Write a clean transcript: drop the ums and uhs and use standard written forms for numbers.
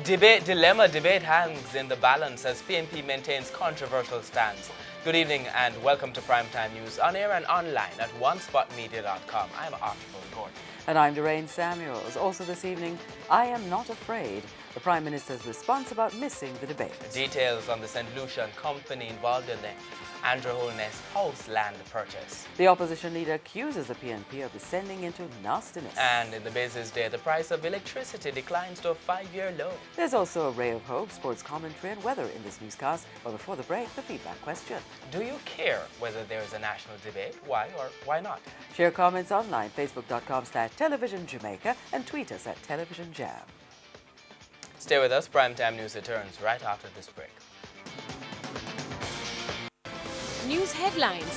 Debate dilemma. Debate hangs in the balance as PNP maintains controversial stance. Good evening and welcome to Primetime News on air and online at onespotmedia.com. I'm Archibald Gordon. And I'm Doreen Samuels. Also this evening, I am not afraid. The Prime Minister's response about missing the debate. Details on the St. Lucian company involved in the Andrew Holness house land purchase. The opposition leader accuses the PNP of descending into nastiness. And in the business day, the price of electricity declines to a 5-year low. There's also a ray of hope, sports commentary and weather in this newscast. But before the break, the feedback question. Do you care whether there is a national debate? Why or why not? Share comments online, facebook.com/Television Jamaica and tweet us at Television Jam. Stay with us. Primetime News returns right after this break. News headlines